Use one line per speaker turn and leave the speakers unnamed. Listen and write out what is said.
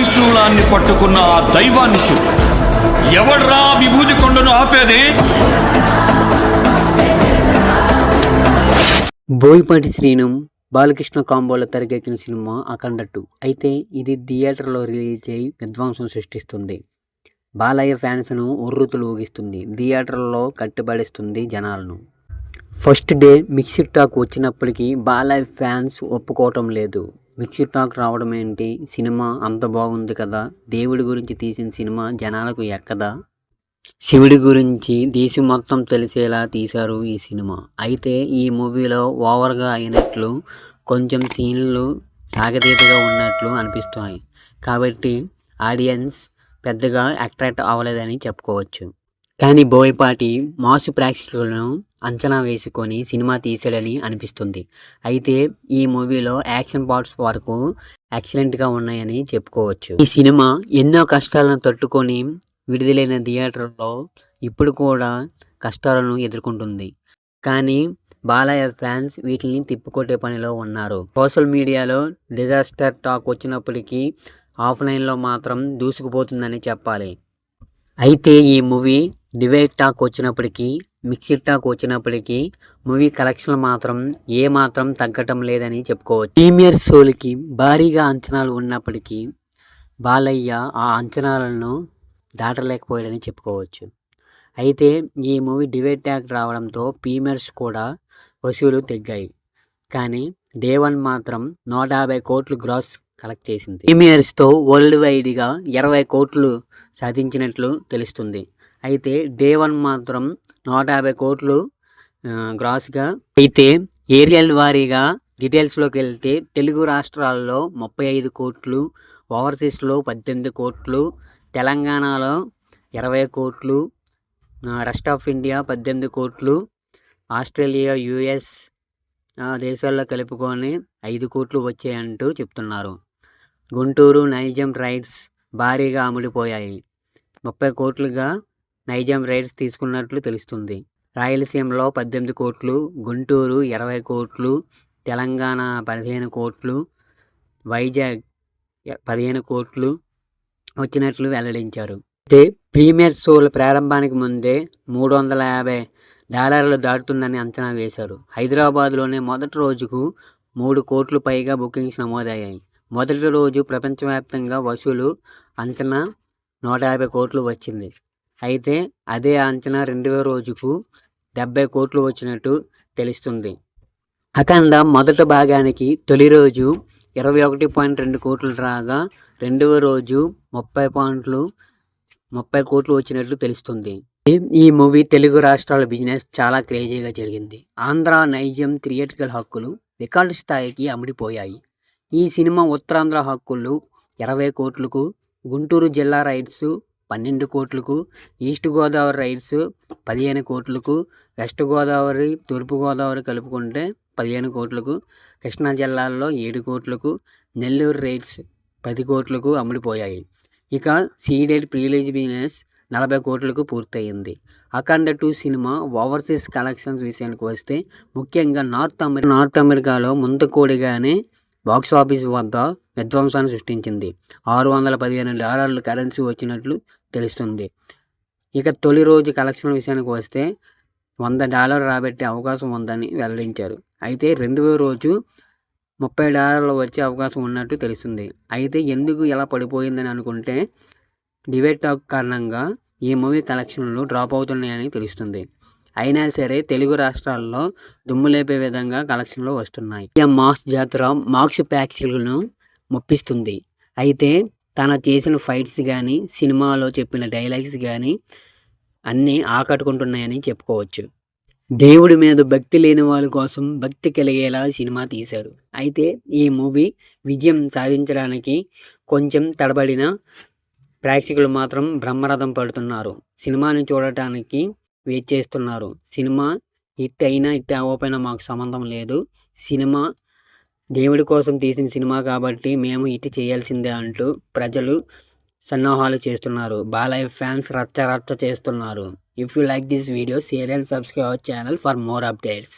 త్రిశూలాన్ని పట్టుకున్న ఆ దైవాన్ని చూపు. ఎవడ్రా విభూతి కొండను ఆపేది?
బోయపాటి శ్రీను బాలకృష్ణ కాంబోలో తెరకెక్కిన సినిమా అఖండ 2. అయితే ఇది థియేటర్లో రిలీజ్ అయి విధ్వంసం సృష్టిస్తుంది. బాలయ్య ఫ్యాన్స్ను ఉర్రూతలు ఊగిస్తుంది. థియేటర్లో కట్టిపడేస్తుంది జనాలను. ఫస్ట్ డే మిక్స్డ్ టాక్ వచ్చినప్పటికీ బాలయ్య ఫ్యాన్స్ ఒప్పుకోవటం లేదు. మిక్స్డ్ టాక్ రావడం ఏంటి, సినిమా అంత బాగుంది కదా, దేవుడి గురించి తీసిన సినిమా జనాలకు ఎక్కదా, శివుడి గురించి దేశం మొత్తం తెలిసేలా తీశారు ఈ సినిమా. అయితే ఈ మూవీలో ఓవర్గా అయినట్లు, కొంచెం సీన్లు సాగతీతగా ఉన్నట్లు అనిపిస్తున్నాయి. కాబట్టి ఆడియన్స్ పెద్దగా అట్రాక్ట్ అవ్వలేదని చెప్పుకోవచ్చు. కానీ బోయపాటి మాసు ప్రేక్షకులను అంచనా వేసుకొని సినిమా తీసాడని అనిపిస్తుంది. అయితే ఈ మూవీలో యాక్షన్ పార్ట్స్ వరకు ఎక్సలెంట్గా ఉన్నాయని చెప్పుకోవచ్చు. ఈ సినిమా ఎన్నో కష్టాలను తట్టుకొని విడుదలైన థియేటర్లో ఇప్పుడు కూడా కష్టాలను ఎదుర్కొంటుంది. కానీ బాలయ్య ఫ్యాన్స్ వీటిని తిప్పుకొట్టే పనిలో ఉన్నారు. సోషల్ మీడియాలో డిజాస్టర్ టాక్ వచ్చినప్పటికీ ఆఫ్లైన్లో మాత్రం దూసుకుపోతుందని చెప్పాలి. అయితే ఈ మూవీ డివైడ్ టాక్ వచ్చినప్పటికీ, మిక్స్డ్ టాక్ వచ్చినప్పటికీ మూవీ కలెక్షన్లు మాత్రం ఏమాత్రం తగ్గటం లేదని చెప్పుకోవచ్చు. ప్రీమియర్ షోలకి భారీగా అంచనాలు ఉన్నప్పటికీ బాలయ్య ఆ అంచనాలను దాటలేకపోయాడని చెప్పుకోవచ్చు. అయితే ఈ మూవీ డివైడ్ ట్యాగ్ రావడంతో ప్రీమియర్స్ కూడా వసూలు తగ్గాయి. కానీ డే 1 మాత్రం 150 కోట్లు గ్రాస్ కలెక్ట్ చేసింది. ప్రీమియర్స్తో వరల్డ్ వైడ్గా 20 కోట్లు సాధించినట్లు తెలుస్తుంది. అయితే డే 1 మాత్రం 150 కోట్లు గ్రాస్గా. అయితే ఏరియల్ వారీగా డీటెయిల్స్లోకి వెళ్తే తెలుగు రాష్ట్రాల్లో 35 కోట్లు, ఓవర్సీస్లో 18 కోట్లు, తెలంగాణలో 20 కోట్లు, రెస్ట్ ఆఫ్ ఇండియా 18 కోట్లు, ఆస్ట్రేలియా, యుఎస్ దేశాల్లో కలుపుకొని 5 కోట్లు వచ్చాయంటూ చెప్తున్నారు. గుంటూరు నైజాం రైడ్స్ భారీగా అమ్ముడిపోయాయి. 30 కోట్లుగా నైజాం రైడ్స్ తీసుకున్నట్లు తెలుస్తుంది. రాయలసీమలో 18 కోట్లు, గుంటూరు 20 కోట్లు, తెలంగాణ 15 కోట్లు, వైజాగ్ 15 కోట్లు వచ్చినట్లు వెల్లడించారు. అయితే ప్రీమియర్ షోల ప్రారంభానికి ముందే $350 దాటుతుందని అంచనా వేశారు. హైదరాబాద్లోనే మొదటి రోజుకు 3 కోట్లు పైగా బుకింగ్స్ నమోదయ్యాయి. మొదటి రోజు ప్రపంచవ్యాప్తంగా వసూలు అంచనా 150 కోట్లు వచ్చింది. అయితే అదే అంచనా రెండవ రోజుకు 70 కోట్లు వచ్చినట్టు తెలుస్తుంది. అఖండ మొదటి భాగానికి తొలి రోజు 21.2 కోట్లు రాగా రెండవ రోజు 30 కోట్లు వచ్చినట్లు తెలుస్తుంది. ఈ మూవీ తెలుగు రాష్ట్రాల బిజినెస్ చాలా క్రేజీగా జరిగింది. ఆంధ్ర, నైజాం థియేట్రికల్ హక్కులు రికార్డు స్థాయికి అమ్ముడిపోయాయి. ఈ సినిమా ఉత్తరాంధ్ర హక్కులు 20 కోట్లకు, గుంటూరు జిల్లా రైట్స్ 12 కోట్లకు, ఈస్ట్ గోదావరి రైట్స్ 15 కోట్లకు, వెస్ట్ గోదావరి, తూర్పు గోదావరి కలుపుకుంటే 15 కోట్లకు, కృష్ణా జిల్లాల్లో 7 కోట్లకు, నెల్లూరు రైట్స్ 10 కోట్లకు అమ్ముడిపోయాయి. ఇక సీడెడ్ ప్రీలీజ్ బిజినెస్ 40 కోట్లకు పూర్తయింది. అఖండ 2 సినిమా ఓవర్సీస్ కలెక్షన్స్ విషయానికి వస్తే ముఖ్యంగా నార్త్ అమెరికాలో ముందుకోడిగానే బాక్సాఫీస్ వద్ద విధ్వంసాన్ని సృష్టించింది. $615 కరెన్సీ వచ్చినట్లు తెలుస్తుంది. ఇక తొలి రోజు కలెక్షన్ విషయానికి వస్తే $100 రాబట్టే అవకాశం ఉందని వెల్లడించారు. అయితే రెండవ రోజు $30 వచ్చే అవకాశం ఉన్నట్టు తెలుస్తుంది. అయితే ఎందుకు ఇలా పడిపోయిందని అనుకుంటే డివైడ్ టాక్ కారణంగా ఈ మూవీ కలెక్షన్లు డ్రాప్ అవుతున్నాయని తెలుస్తుంది. అయినా సరే తెలుగు రాష్ట్రాల్లో దుమ్ము లేపే విధంగా కలెక్షన్లు వస్తున్నాయి. మాస్ జాతర మాక్స్ ప్రేక్షకులను మొప్పిస్తుంది. అయితే తన చేసిన ఫైట్స్ కానీ, సినిమాలో చెప్పిన డైలాగ్స్ కానీ అన్నీ ఆకట్టుకుంటున్నాయని చెప్పుకోవచ్చు. దేవుడి మీద భక్తి లేని వాళ్ళ కోసం భక్తి కలిగేలా సినిమా తీశారు. అయితే ఈ మూవీ విజయం సాధించడానికి కొంచెం తడబడిన ప్రేక్షకులు మాత్రం బ్రహ్మరథం పడుతున్నారు. సినిమాని చూడటానికి వెయిట్ చేస్తున్నారు. సినిమా హిట్ అయినా హిట్ అవ్వకపోయినా మాకు సంబంధం లేదు. సినిమా దేవుడి కోసం తీసిన సినిమా కాబట్టి మేము హిట్ చేయాల్సిందే అంటూ ప్రజలు సన్నాహాలు చేస్తున్నారు. బాలయ్య ఫ్యాన్స్ రచ్చ చేస్తున్నారు. If you like this video, share and subscribe our channel for more updates.